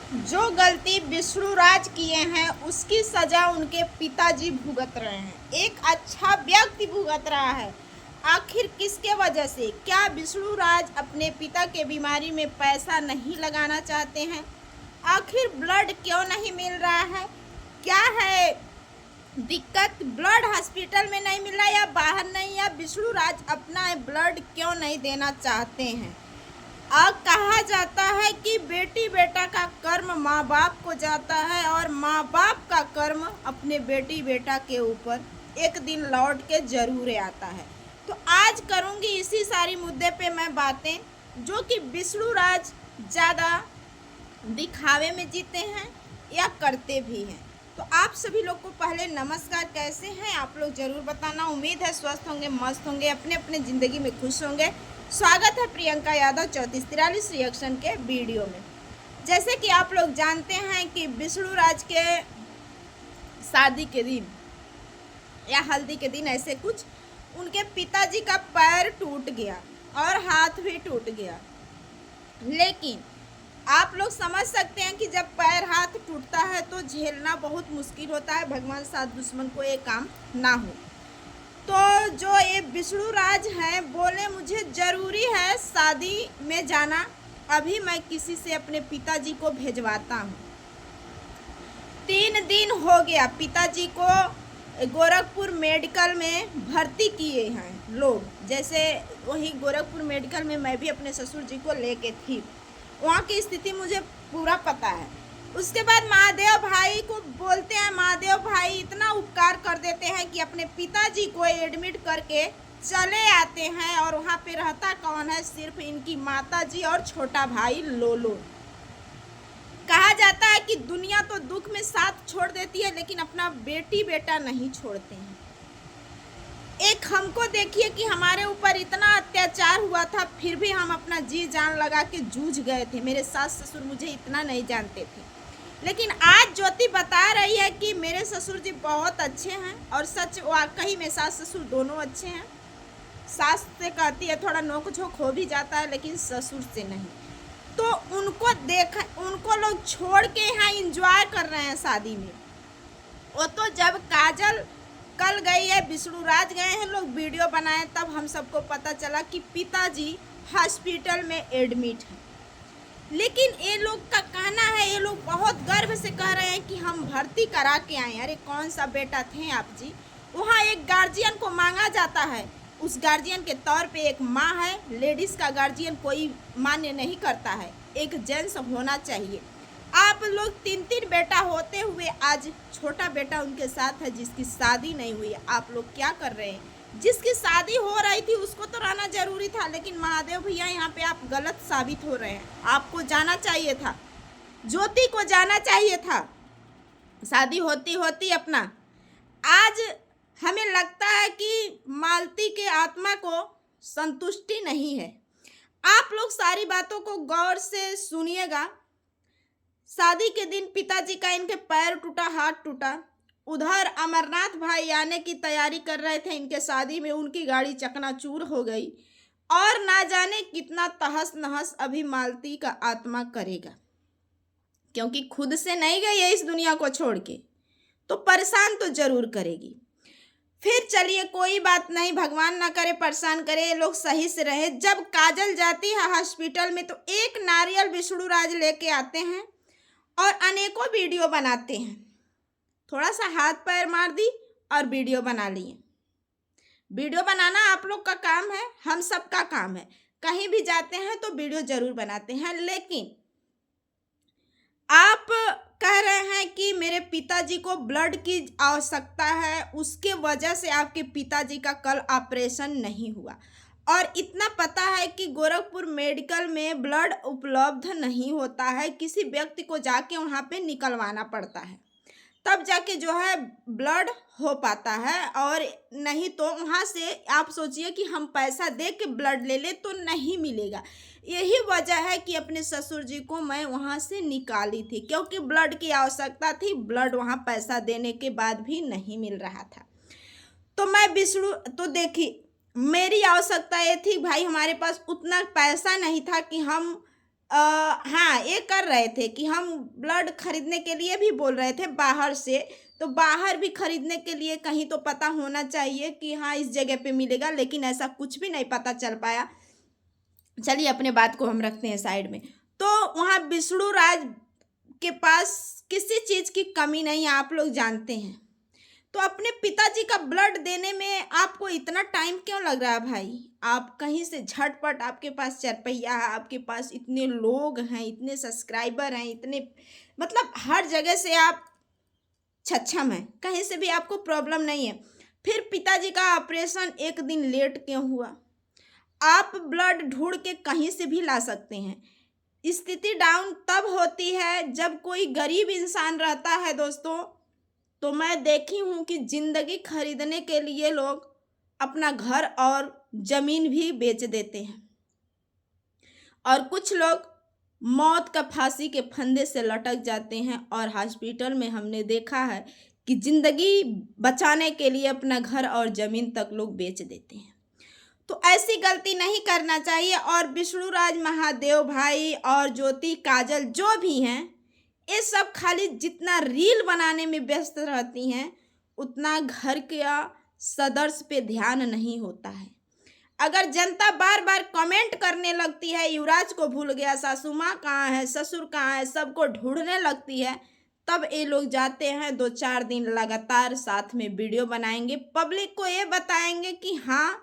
जो गलती विष्णु राज किए हैं उसकी सजा उनके पिताजी भुगत रहे हैं। एक अच्छा व्यक्ति भुगत रहा है। आखिर किसके वजह से? क्या विष्णु राज अपने पिता के बीमारी में पैसा नहीं लगाना चाहते हैं? आखिर ब्लड क्यों नहीं मिल रहा है? क्या है दिक्कत? ब्लड हॉस्पिटल में नहीं मिल रहा या बाहर नहीं, या विष्णु राज अपना ब्लड क्यों नहीं देना चाहते हैं? अब कहा जाता है कि बेटी बेटा का कर्म माँ बाप को जाता है और माँ बाप का कर्म अपने बेटी बेटा के ऊपर एक दिन लौट के जरूर आता है। तो आज करूँगी इसी सारी मुद्दे पे मैं बातें, जो कि विष्णु राज ज़्यादा दिखावे में जीते हैं या करते भी हैं। तो आप सभी लोग को पहले नमस्कार, कैसे हैं आप लोग ज़रूर बताना। उम्मीद है स्वस्थ होंगे, मस्त होंगे, अपने अपने ज़िंदगी में खुश होंगे। स्वागत है प्रियंका यादव 3443 रिएक्शन के वीडियो में। जैसे कि आप लोग जानते हैं कि विष्णु राज के शादी के दिन या हल्दी के दिन ऐसे कुछ उनके पिताजी का पैर टूट गया और हाथ भी टूट गया। लेकिन आप लोग समझ सकते हैं कि जब पैर हाथ टूटता है तो झेलना बहुत मुश्किल होता है। भगवान साथ दुश्मन को ये काम ना हो। तो जो ये विष्णु राज हैं बोले मुझे ज़रूरी है शादी में जाना, अभी मैं किसी से अपने पिताजी को भेजवाता हूँ। 3 दिन हो गया पिताजी को गोरखपुर मेडिकल में भर्ती किए हैं लोग। जैसे वही गोरखपुर मेडिकल में मैं भी अपने ससुर जी को लेके थी, वहाँ की स्थिति मुझे पूरा पता है। उसके बाद महादेव भाई को बोलते हैं, महादेव भाई इतना उपकार कर देते हैं कि अपने पिताजी को एडमिट करके चले आते हैं। और वहाँ पे रहता कौन है? सिर्फ इनकी माताजी और छोटा भाई लोलो। कहा जाता है कि दुनिया तो दुख में साथ छोड़ देती है लेकिन अपना बेटी बेटा नहीं छोड़ते हैं। एक हमको देखिए कि हमारे ऊपर इतना अत्याचार हुआ था, फिर भी हम अपना जी जान लगा के जूझ गए थे। मेरे सास ससुर मुझे इतना नहीं जानते थे, लेकिन आज ज्योति बता रही है कि मेरे ससुर जी बहुत अच्छे हैं। और सच वाकई में सास ससुर दोनों अच्छे हैं। सास से कहती है थोड़ा नोक झोंक हो भी जाता है, लेकिन ससुर से नहीं। तो उनको देख, उनको लोग छोड़ के यहाँ इंजॉय कर रहे हैं शादी में। वो तो जब काजल कल गई है, विष्णु राज गए हैं, लोग वीडियो बनाए, तब हम सबको पता चला कि पिताजी हॉस्पिटल में एडमिट हैं। लेकिन ये लोग का कहना है, ये लोग बहुत गर्व से कह रहे हैं कि हम भर्ती करा के आए। अरे कौन सा बेटा थे आप जी? वहाँ एक गार्जियन को मांगा जाता है, उस गार्जियन के तौर पे एक माँ है। लेडीज़ का गार्जियन कोई मान्य नहीं करता है, एक जेंट्स होना चाहिए। आप लोग 3 बेटा होते हुए आज छोटा बेटा उनके साथ है जिसकी शादी नहीं हुई। आप लोग क्या कर रहे हैं? जिसकी शादी हो रही थी उसको तो रहना जरूरी था, लेकिन महादेव भैया यहाँ पे आप गलत साबित हो रहे हैं। आपको जाना चाहिए था, ज्योति को जाना चाहिए था। शादी होती होती अपना। आज हमें लगता है कि मालती के आत्मा को संतुष्टि नहीं है। आप लोग सारी बातों को गौर से सुनिएगा। शादी के दिन पिताजी का इनके पैर टूटा, हाथ टूटा। उधर अमरनाथ भाई आने की तैयारी कर रहे थे इनके शादी में, उनकी गाड़ी चकनाचूर हो गई। और ना जाने कितना तहस नहस अभी मालती का आत्मा करेगा, क्योंकि खुद से नहीं गई है इस दुनिया को छोड़ के, तो परेशान तो जरूर करेगी। फिर चलिए कोई बात नहीं, भगवान ना करे परेशान करे, ये लोग सही से रहे। जब काजल जाती है हॉस्पिटल में तो एक नारियल विष्णु राज लेके आते हैं और अनेकों वीडियो बनाते हैं। थोड़ा सा हाथ पैर मार दी और वीडियो बना लिए। वीडियो बनाना आप लोग का काम है, हम सब का काम है। कहीं भी जाते हैं तो वीडियो जरूर बनाते हैं। लेकिन आप कह रहे हैं कि मेरे पिताजी को ब्लड की आवश्यकता है, उसके वजह से आपके पिताजी का कल ऑपरेशन नहीं हुआ। और इतना पता है कि गोरखपुर मेडिकल में ब्लड उपलब्ध नहीं होता है, किसी व्यक्ति को जाके वहाँ पे निकलवाना पड़ता है, तब जाके जो है ब्लड हो पाता है। और नहीं तो वहाँ से आप सोचिए कि हम पैसा दे के ब्लड ले ले तो नहीं मिलेगा। यही वजह है कि अपने ससुर जी को मैं वहाँ से निकाली थी, क्योंकि ब्लड की आवश्यकता थी। ब्लड वहाँ पैसा देने के बाद भी नहीं मिल रहा था। तो मैं विष्णु, तो देखिए मेरी आवश्यकता ये थी भाई, हमारे पास उतना पैसा नहीं था कि हम हाँ, ये कर रहे थे कि हम ब्लड खरीदने के लिए भी बोल रहे थे बाहर से। तो बाहर भी खरीदने के लिए कहीं तो पता होना चाहिए कि हाँ इस जगह पे मिलेगा, लेकिन ऐसा कुछ भी नहीं पता चल पाया। चलिए अपने बात को हम रखते हैं साइड में। तो वहाँ विष्णु राज के पास किसी चीज़ की कमी नहीं है, आप लोग जानते हैं। तो अपने पिताजी का ब्लड देने में आपको इतना टाइम क्यों लग रहा है भाई? आप कहीं से झटपट, आपके पास चरपैया है, आपके पास इतने लोग हैं, इतने सब्सक्राइबर हैं, इतने मतलब हर जगह से आप सक्षम हैं, कहीं से भी आपको प्रॉब्लम नहीं है। फिर पिताजी का ऑपरेशन एक दिन लेट क्यों हुआ? आप ब्लड ढूंढ के कहीं से भी ला सकते हैं। स्थिति डाउन तब होती है जब कोई गरीब इंसान रहता है दोस्तों। तो मैं देखी हूँ कि ज़िंदगी खरीदने के लिए लोग अपना घर और ज़मीन भी बेच देते हैं, और कुछ लोग मौत का फांसी के फंदे से लटक जाते हैं। और हॉस्पिटल में हमने देखा है कि ज़िंदगी बचाने के लिए अपना घर और ज़मीन तक लोग बेच देते हैं। तो ऐसी गलती नहीं करना चाहिए। और विष्णु राज, महादेव भाई और ज्योति काजल जो भी हैं, ये सब खाली जितना रील बनाने में व्यस्त रहती हैं, उतना घर के सदस्य पे ध्यान नहीं होता है। अगर जनता बार बार कमेंट करने लगती है युवराज को भूल गया, सासू माँ कहाँ है, ससुर कहाँ है, सबको ढूंढने लगती है, तब ये लोग जाते हैं 2-4 दिन लगातार साथ में वीडियो बनाएंगे, पब्लिक को ये बताएंगे कि हाँ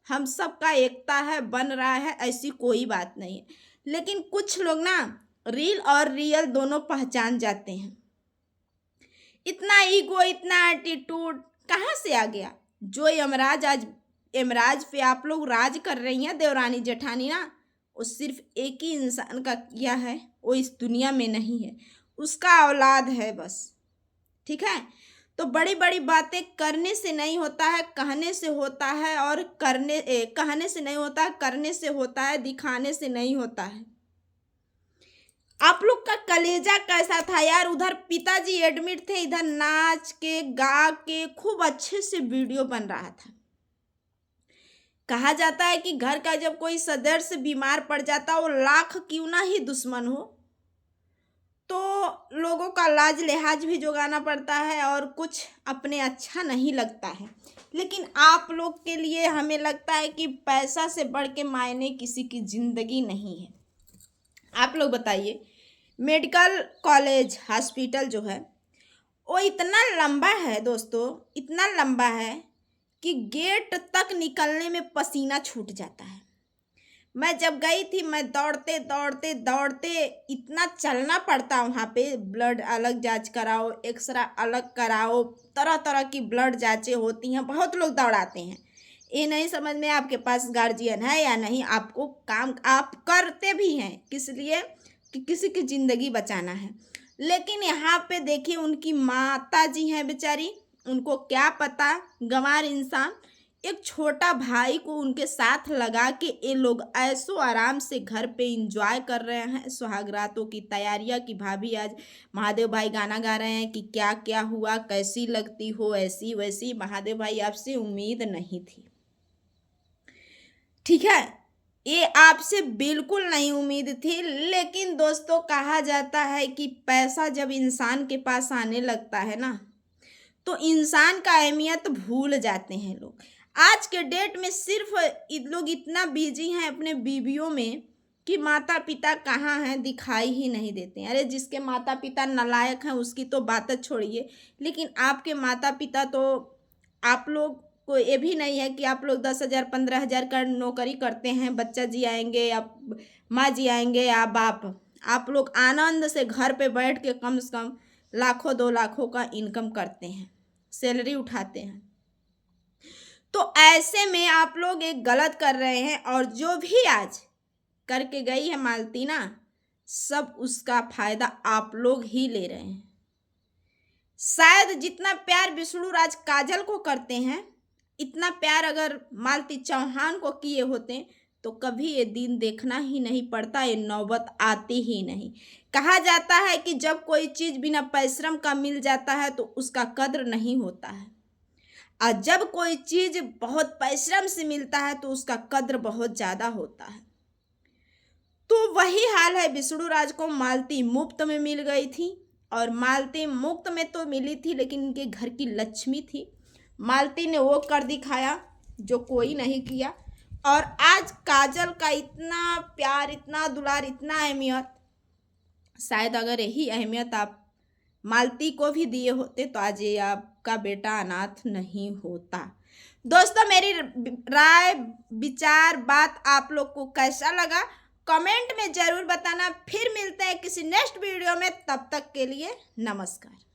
हम सबका एकता है, बन रहा है, ऐसी कोई बात नहीं है। लेकिन कुछ लोग ना रील और रियल दोनों पहचान जाते हैं। इतना ईगो, इतना एटीट्यूड कहाँ से आ गया? जो यमराज आज यमराज पे आप लोग राज कर रही हैं देवरानी जेठानी ना, वो सिर्फ एक ही इंसान का किया है, वो इस दुनिया में नहीं है, उसका औलाद है बस। ठीक है? तो बड़ी बड़ी बातें करने से नहीं होता है, कहने से होता है। और कहने से नहीं होता है, करने से होता है, दिखाने से नहीं होता है। आप लोग का कलेजा कैसा था यार? उधर पिताजी एडमिट थे, इधर नाच के गा के खूब अच्छे से वीडियो बन रहा था। कहा जाता है कि घर का जब कोई सदस्य बीमार पड़ जाता, वो लाख क्यों ना ही दुश्मन हो, तो लोगों का लाज लिहाज भी जुगाना पड़ता है और कुछ अपने अच्छा नहीं लगता है। लेकिन आप लोग के लिए हमें लगता है कि पैसा से बढ़ के मायने किसी की ज़िंदगी नहीं है। आप लोग बताइए, मेडिकल कॉलेज हॉस्पिटल जो है वो इतना लंबा है दोस्तों, इतना लंबा है कि गेट तक निकलने में पसीना छूट जाता है। मैं जब गई थी, मैं दौड़ते दौड़ते दौड़ते इतना चलना पड़ता वहाँ पे। ब्लड अलग जांच कराओ, एक्सरा अलग कराओ, तरह तरह की ब्लड जांचें होती हैं, बहुत लोग दौड़ाते हैं। ये नहीं समझ में आपके पास गार्जियन है या नहीं, आपको काम आप करते भी हैं किस लिए कि किसी की ज़िंदगी बचाना है। लेकिन यहाँ पे देखिए, उनकी माता जी हैं बेचारी, उनको क्या पता, गंवार इंसान, एक छोटा भाई को उनके साथ लगा के ये लोग ऐसो आराम से घर पे इंजॉय कर रहे हैं सुहागरातों की तैयारियां। कि भाभी आज महादेव भाई गाना गा रहे हैं कि क्या क्या हुआ, कैसी लगती हो, ऐसी वैसी। महादेव भाई आपसे उम्मीद नहीं थी, ठीक है, ये आपसे बिल्कुल नहीं उम्मीद थी। लेकिन दोस्तों, कहा जाता है कि पैसा जब इंसान के पास आने लगता है ना, तो इंसान का अहमियत भूल जाते हैं लोग। आज के डेट में सिर्फ लोग इतना बिजी हैं अपने बीवियों में कि माता पिता कहाँ हैं दिखाई ही नहीं देते हैं। अरे जिसके माता पिता नालायक हैं उसकी तो बात छोड़िए, लेकिन आपके माता पिता तो, आप लोग को ये भी नहीं है कि आप लोग 10,000 15,000 का नौकरी करते हैं, बच्चा जी आएंगे या माँ जी आएंगे या बाप, आप लोग आनंद से घर पे बैठ के कम से कम लाखों 2 लाखों का इनकम करते हैं, सैलरी उठाते हैं। तो ऐसे में आप लोग एक गलत कर रहे हैं। और जो भी आज करके गई है मालती ना, सब उसका फायदा आप लोग ही ले रहे हैं। शायद जितना प्यार विष्णु राज काजल को करते हैं, इतना प्यार अगर मालती चौहान को किए होते तो कभी ये दिन देखना ही नहीं पड़ता, ये नौबत आती ही नहीं। कहा जाता है कि जब कोई चीज़ बिना परिश्रम का मिल जाता है तो उसका कद्र नहीं होता है, और जब कोई चीज़ बहुत परिश्रम से मिलता है तो उसका कद्र बहुत ज़्यादा होता है। तो वही हाल है, विष्णु राज को मालती मुफ्त में मिल गई थी। और मालती मुफ्त में तो मिली थी, लेकिन इनके घर की लक्ष्मी थी। मालती ने वो कर दिखाया जो कोई नहीं किया। और आज काजल का इतना प्यार, इतना दुलार, इतना अहमियत, शायद अगर यही अहमियत आप मालती को भी दिए होते तो आज ये आपका बेटा अनाथ नहीं होता। दोस्तों, मेरी राय, विचार, बात आप लोग को कैसा लगा कमेंट में जरूर बताना। फिर मिलते हैं किसी नेक्स्ट वीडियो में, तब तक के लिए नमस्कार।